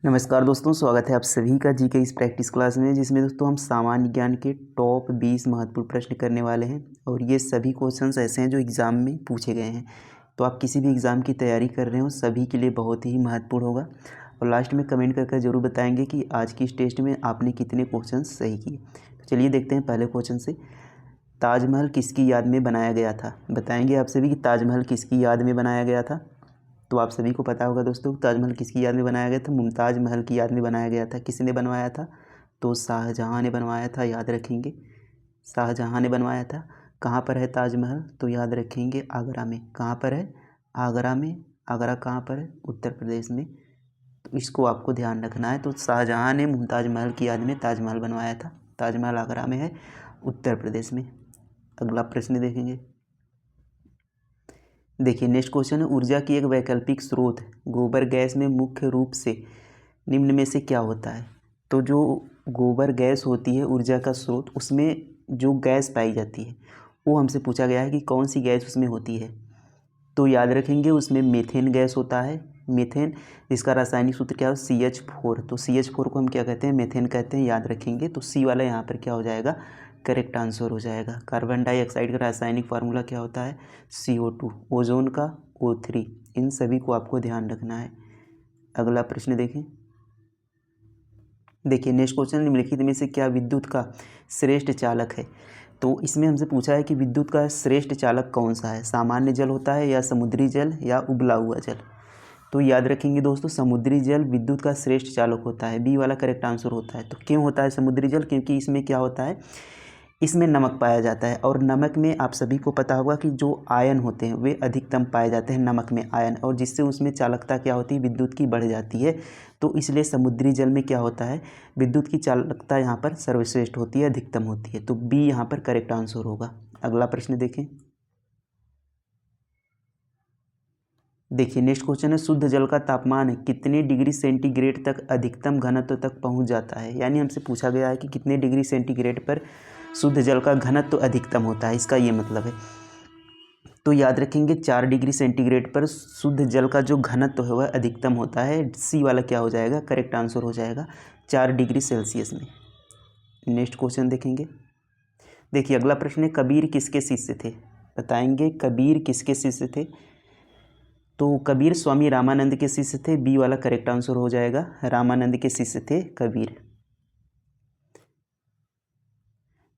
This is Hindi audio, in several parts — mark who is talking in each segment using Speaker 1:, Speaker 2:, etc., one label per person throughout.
Speaker 1: नमस्कार दोस्तों, स्वागत है आप सभी का जी के इस प्रैक्टिस क्लास में, जिसमें दोस्तों हम सामान्य ज्ञान के टॉप 20 महत्वपूर्ण प्रश्न करने वाले हैं। और ये सभी क्वेश्चंस ऐसे हैं जो एग्ज़ाम में पूछे गए हैं। तो आप किसी भी एग्ज़ाम की तैयारी कर रहे हो, सभी के लिए बहुत ही महत्वपूर्ण होगा। और लास्ट में कमेंट करके ज़रूर बताएंगे कि आज की इस टेस्ट में आपने कितने क्वेश्चन सही किए। तो चलिए देखते हैं पहले क्वेश्चन से। ताजमहल किसकी याद में बनाया गया था? बताएंगे आप सभी कि ताजमहल किसकी याद में बनाया गया था। तो आप सभी को पता होगा दोस्तों, ताजमहल किसकी याद में बनाया गया था? मुमताज़ महल की याद में बनाया गया था। किसने बनवाया था? तो शाहजहाँ ने बनवाया था, याद रखेंगे। शाहजहाँ ने बनवाया था। कहाँ पर है ताजमहल? तो याद रखेंगे आगरा में। कहाँ पर है? आगरा में। आगरा कहाँ पर है? उत्तर प्रदेश में। तो इसको आपको ध्यान रखना है। तो शाहजहाँ ने मुमताज़ महल की याद में ताजमहल बनवाया था। ताजमहल आगरा में है, उत्तर प्रदेश में। अगला प्रश्न देखेंगे। देखिए नेक्स्ट क्वेश्चन है, ऊर्जा की एक वैकल्पिक स्रोत गोबर गैस में मुख्य रूप से निम्न में से क्या होता है? तो जो गोबर गैस होती है ऊर्जा का स्रोत, उसमें जो गैस पाई जाती है वो हमसे पूछा गया है कि कौन सी गैस उसमें होती है। तो याद रखेंगे उसमें मीथेन गैस होता है। मीथेन, जिसका रासायनिक सूत्र क्या है? CH4। तो CH4 को हम क्या कहते हैं? मीथेन कहते हैं, याद रखेंगे। तो सी वाला यहाँ पर क्या हो जाएगा? करेक्ट आंसर हो जाएगा। कार्बन डाइऑक्साइड का रासायनिक फार्मूला क्या होता है? CO2। ओजोन का O3। इन सभी को आपको ध्यान रखना है। अगला प्रश्न देखें। देखिए नेक्स्ट क्वेश्चन, निम्नलिखित में से क्या विद्युत का श्रेष्ठ चालक है? तो इसमें हमसे पूछा है कि विद्युत का श्रेष्ठ चालक कौन सा है? सामान्य जल होता है, या समुद्री जल, या उबला हुआ जल? तो याद रखेंगे दोस्तों, समुद्री जल विद्युत का श्रेष्ठ चालक होता है। बी वाला करेक्ट आंसर होता है। तो क्यों होता है समुद्री जल? क्योंकि इसमें क्या होता है, इसमें नमक पाया जाता है। और नमक में आप सभी को पता होगा कि जो आयन होते हैं वे अधिकतम पाए जाते हैं नमक में, आयन, और जिससे उसमें चालकता क्या होती है? विद्युत की बढ़ जाती है। तो इसलिए समुद्री जल में क्या होता है? विद्युत की चालकता यहाँ पर सर्वश्रेष्ठ होती है, अधिकतम होती है। तो बी यहाँ पर करेक्ट आंसर होगा। अगला प्रश्न देखें। देखिए नेक्स्ट क्वेश्चन है, शुद्ध जल का तापमान कितने डिग्री सेंटीग्रेड तक अधिकतम घनत्व तक पहुंच जाता है? यानी हमसे पूछा गया है कि कितने डिग्री सेंटीग्रेड पर शुद्ध जल का घनत्व अधिकतम होता है, इसका ये मतलब है। तो याद रखेंगे 4 डिग्री सेंटीग्रेड पर शुद्ध जल का जो घनत्व है वह अधिकतम होता है। सी वाला क्या हो जाएगा? करेक्ट आंसर हो जाएगा, 4 डिग्री सेल्सियस में। नेक्स्ट क्वेश्चन देखेंगे। देखिए अगला प्रश्न है, कबीर किसके शिष्य थे? बताएंगे कबीर किसके शिष्य थे? तो कबीर स्वामी रामानंद के शिष्य थे। बी वाला करेक्ट आंसर हो जाएगा, रामानंद के शिष्य थे कबीर।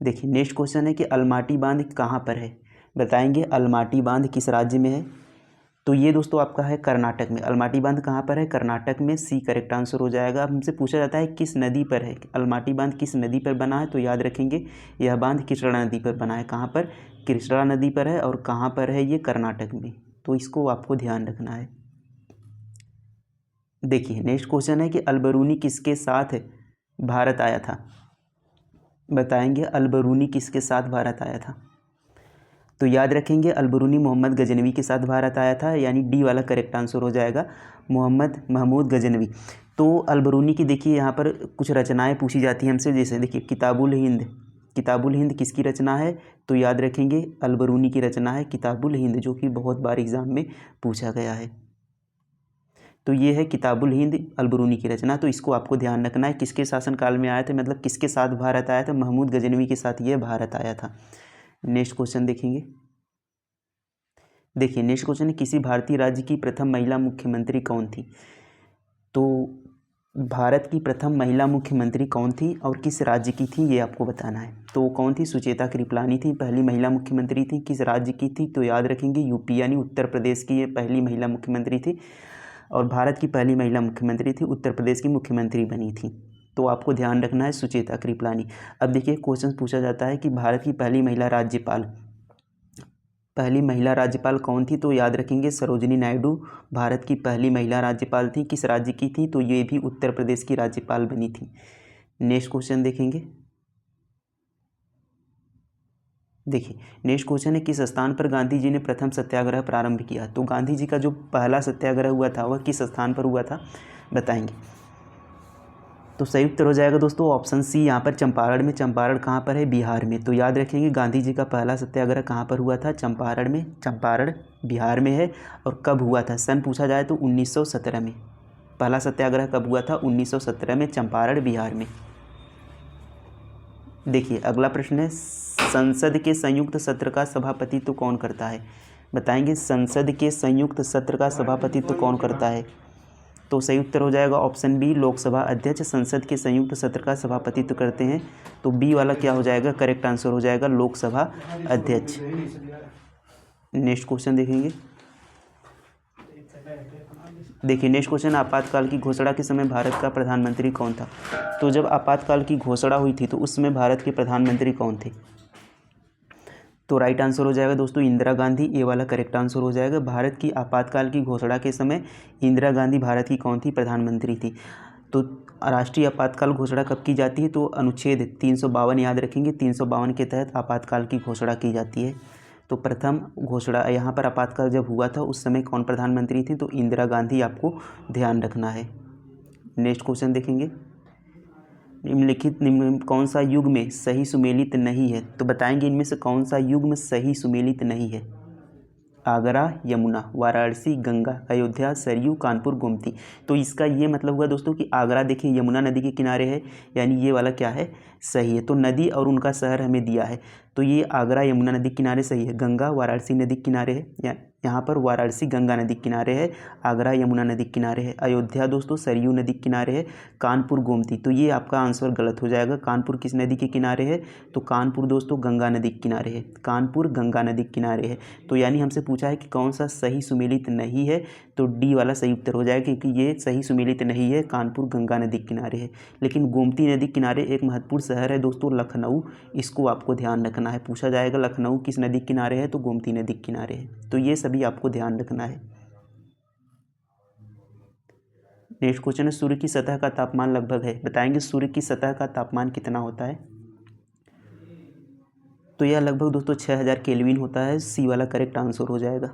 Speaker 1: देखिए नेक्स्ट क्वेश्चन है कि अलमाटी बांध कहाँ पर है? बताएंगे अलमाटी बांध किस राज्य में है? तो ये दोस्तों आपका है कर्नाटक में। अलमाटी बांध कहाँ पर है? कर्नाटक में। सी करेक्ट आंसर हो जाएगा। अब हमसे पूछा जाता है किस नदी पर है? अलमाटी बांध किस नदी पर बना है? तो याद रखेंगे यह बांध कृष्णा नदी पर बना है। कहाँ पर? कृष्णा नदी पर है। और कहाँ पर है ये? कर्नाटक में। तो इसको आपको ध्यान रखना है। देखिए नेक्स्ट क्वेश्चन है कि अलबरूनी किसके साथ भारत आया था? बताएंगे अलबरूनी किसके साथ भारत आया था? तो याद रखेंगे अलबरूनी मोहम्मद गजनवी के साथ भारत आया था, यानी डी वाला करेक्ट आंसर हो जाएगा, मोहम्मद महमूद गजनवी। तो अलबरूनी की देखिए यहाँ पर कुछ रचनाएं पूछी जाती हैं हमसे, जैसे देखिए किताबुल हिंद। किताबुल हिंद किसकी रचना है? तो याद रखेंगे अलबरूनी की रचना है किताबुल हिंद, जो कि बहुत बार एग्जाम में पूछा गया है। तो ये है किताबुल हिंद अलबरूनी की रचना। तो इसको आपको ध्यान रखना है, किसके शासनकाल में आया था, मतलब किसके साथ भारत आया था? महमूद गजनवी के साथ ये भारत आया था। नेक्स्ट क्वेश्चन देखेंगे। देखिए नेक्स्ट क्वेश्चन है, किसी भारतीय राज्य की प्रथम महिला मुख्यमंत्री कौन थी? तो भारत की प्रथम महिला मुख्यमंत्री कौन थी और किस राज्य की थी, ये आपको बताना है। तो कौन थी? सुचेता कृपलानी थी, पहली महिला मुख्यमंत्री थी। किस राज्य की थी? तो याद रखेंगे यूपी, यानी उत्तर प्रदेश की ये पहली महिला मुख्यमंत्री थी। और भारत की पहली महिला मुख्यमंत्री थी, उत्तर प्रदेश की मुख्यमंत्री बनी थी। तो आपको ध्यान रखना है सुचेता कृपलानी। अब देखिए क्वेश्चन पूछा जाता है कि भारत की पहली महिला राज्यपाल कौन थी? तो याद रखेंगे सरोजिनी नायडू भारत की पहली महिला राज्यपाल थी। किस राज्य की थी? तो ये भी उत्तर प्रदेश की राज्यपाल बनी थी। नेक्स्ट क्वेश्चन देखेंगे। देखिए नेक्स्ट क्वेश्चन है, किस स्थान पर गांधी जी ने प्रथम सत्याग्रह प्रारंभ किया? तो गांधी जी का जो पहला सत्याग्रह हुआ था वह किस स्थान पर हुआ था? बताएंगे। तो सही उत्तर हो जाएगा दोस्तों ऑप्शन सी, यहाँ पर चंपारण में। चंपारण कहाँ पर है? बिहार में। तो याद रखेंगे गांधी जी का पहला सत्याग्रह कहाँ पर हुआ था? चंपारण में। चंपारण बिहार में है। और कब हुआ था? सन पूछा जाए तो 1917 में। पहला सत्याग्रह कब हुआ था? 1917 में, चंपारण, बिहार में। देखिए अगला प्रश्न है, संसद के संयुक्त सत्र का सभापतित्व कौन करता है? बताएंगे संसद के संयुक्त सत्र का सभापतित्व कौन करता है? तो सही उत्तर हो जाएगा ऑप्शन बी, लोकसभा अध्यक्ष संसद के संयुक्त सत्र का सभापतित्व करते हैं। तो बी वाला क्या हो जाएगा? करेक्ट आंसर हो जाएगा लोकसभा अध्यक्ष। नेक्स्ट क्वेश्चन देखेंगे। देखिए नेक्स्ट क्वेश्चन, आपातकाल की घोषणा के समय भारत का प्रधानमंत्री कौन था? तो जब आपातकाल की घोषणा हुई थी तो उस समय भारत के प्रधानमंत्री कौन थे? तो राइट आंसर हो जाएगा दोस्तों इंदिरा गांधी, ये वाला करेक्ट आंसर हो जाएगा। भारत की आपातकाल की घोषणा के समय इंदिरा गांधी भारत की कौन थी? प्रधानमंत्री थी। तो राष्ट्रीय आपातकाल घोषणा कब की जाती है? तो अनुच्छेद 352 याद रखेंगे, 352 के तहत आपातकाल की घोषणा की जाती है। तो प्रथम घोषणा यहाँ पर आपातकाल जब हुआ था उस समय कौन प्रधानमंत्री थी? तो इंदिरा गांधी, आपको ध्यान रखना है। नेक्स्ट क्वेश्चन देखेंगे, निम्नलिखित निम्न कौन सा युग्म सही सुमेलित नहीं है? तो बताएंगे इनमें से कौन सा युग्म सही सुमेलित नहीं है? आगरा, यमुना, वाराणसी, गंगा, अयोध्या, सरयू, कानपुर, गोमती। तो इसका ये मतलब हुआ दोस्तों कि आगरा देखिए यमुना नदी के किनारे है, यानी ये वाला क्या है? सही है। तो नदी और उनका शहर हमें दिया है, तो ये आगरा यमुना नदी किनारे सही है। गंगा वाराणसी नदी किनारे है, यहाँ पर वाराणसी गंगा नदी किनारे है, आगरा यमुना नदी किनारे है। अयोध्या दोस्तों सरयू नदी किनारे है, कानपुर गोमती। तो ये आपका आंसर गलत हो जाएगा। कानपुर किस नदी के किनारे है? तो कानपुर दोस्तों गंगा नदी के किनारे है, कानपुर गंगा नदी के किनारे है। तो यानी हमसे पूछा है कि कौन सा सही सुमेलित नहीं है, तो डी वाला सही उत्तर हो जाएगा, क्योंकि ये सही सुमेलित नहीं है, कानपुर गंगा नदी के किनारे है। लेकिन गोमती नदी किनारे एक महत्वपूर्ण शहर है दोस्तों, लखनऊ, इसको आपको ध्यान रखना है। पूछा जाएगा लखनऊ किस नदी किनारे है? तो गोमती नदी किनारे है। तो ये सभी आपको ध्यान रखना है। नेक्स्ट क्वेश्चन है, सूर्य की सतह का तापमान लगभग है? बताएंगे सूर्य की सतह का तापमान कितना होता है? तो यह लगभग दोस्तों 6000 केल्विन होता है। सी वाला करेक्ट आंसर हो जाएगा।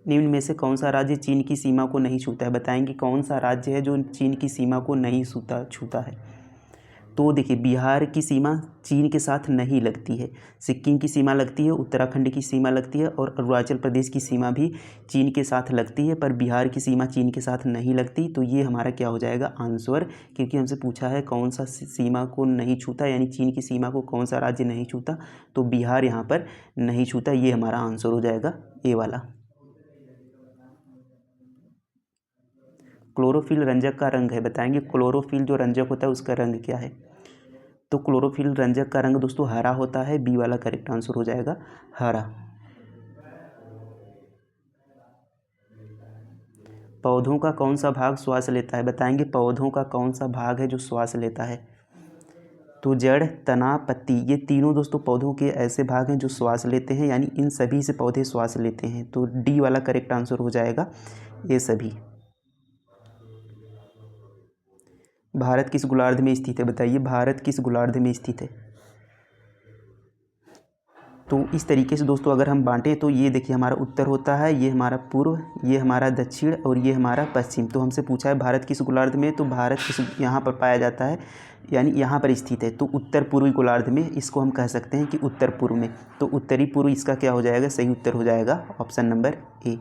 Speaker 1: निम्न में से कौन सा राज्य चीन की सीमा को नहीं छूता है? बताएंगे कौन सा राज्य है जो चीन की सीमा को नहीं छूता है? तो देखिए बिहार की सीमा चीन के साथ नहीं लगती है, सिक्किम की सीमा लगती है, उत्तराखंड की सीमा लगती है और अरुणाचल प्रदेश की सीमा भी चीन के साथ लगती है, पर बिहार की सीमा चीन के साथ नहीं लगती। तो ये हमारा क्या हो जाएगा? आंसर, क्योंकि हमसे पूछा है कौन सा सीमा को नहीं छूता, यानी चीन की सीमा को कौन सा राज्य नहीं छूता, तो बिहार यहाँ पर नहीं छूता। ये हमारा आंसर हो जाएगा ए वाला। क्लोरोफिल रंजक का रंग है? बताएंगे क्लोरोफिल जो रंजक होता है उसका रंग क्या है? तो क्लोरोफिल रंजक का रंग दोस्तों हरा होता है। बी वाला करेक्ट आंसर हो जाएगा हरा। पौधों का कौन सा भाग श्वास लेता है? बताएंगे पौधों का कौन सा भाग है जो श्वास लेता है? तो जड़, तना, पत्ती, ये तीनों दोस्तों पौधों के ऐसे भाग हैं जो श्वास लेते हैं, यानी इन सभी से पौधे श्वास लेते हैं। तो डी वाला करेक्ट आंसर हो जाएगा ये सभी। भारत किस गोलार्ध में स्थित है? बताइए भारत किस गोलार्ध में स्थित है? तो इस तरीके से दोस्तों अगर हम बांटें तो ये देखिए हमारा उत्तर होता है, ये हमारा पूर्व, ये हमारा दक्षिण और ये हमारा पश्चिम। तो हमसे पूछा है भारत किस गोलार्ध में, तो भारत किस यहाँ पर पाया जाता है, यानी यहाँ पर स्थित है। तो उत्तर पूर्वी गोलार्ध में इसको हम कह सकते हैं कि उत्तर पूर्व में। तो उत्तरी पूर्व इसका क्या हो जाएगा? सही उत्तर हो जाएगा ऑप्शन नंबर ए।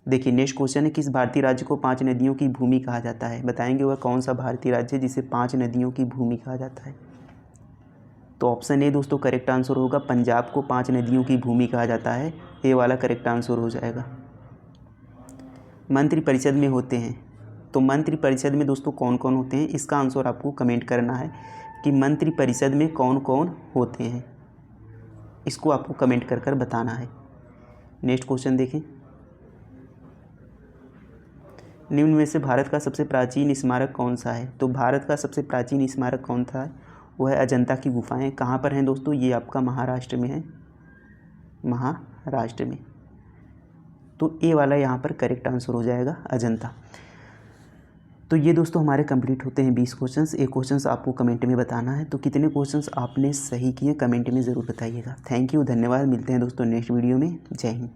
Speaker 1: देखिए नेक्स्ट क्वेश्चन है, किस भारतीय राज्य को 5 नदियों की भूमि कहा जाता है? बताएंगे वह कौन सा भारतीय राज्य है जिसे 5 नदियों की भूमि कहा जाता है? तो ऑप्शन ए दोस्तों करेक्ट आंसर होगा, पंजाब को 5 नदियों की भूमि कहा जाता है। ए वाला करेक्ट आंसर हो जाएगा। मंत्रिपरिषद में होते हैं, तो मंत्रिपरिषद में दोस्तों कौन कौन होते हैं? इसका आंसर आपको कमेंट करना है कि मंत्रिपरिषद में कौन कौन होते हैं, इसको आपको कमेंट कर कर बताना है। नेक्स्ट क्वेश्चन देखें, निम्न में से भारत का सबसे प्राचीन स्मारक कौन सा है? तो भारत का सबसे प्राचीन स्मारक कौन था? वह है अजंता की गुफाएं। कहाँ पर हैं दोस्तों? ये आपका महाराष्ट्र में है, महाराष्ट्र में। तो ए वाला यहाँ पर करेक्ट आंसर हो जाएगा अजंता। तो ये दोस्तों हमारे कंप्लीट होते हैं 20 क्वेश्चंस। एक क्वेश्चंस आपको कमेंट में बताना है। तो कितने क्वेश्चंस आपने सही किए कमेंट में ज़रूर बताइएगा। थैंक यू, धन्यवाद। मिलते हैं दोस्तों नेक्स्ट वीडियो में। जय हिंद।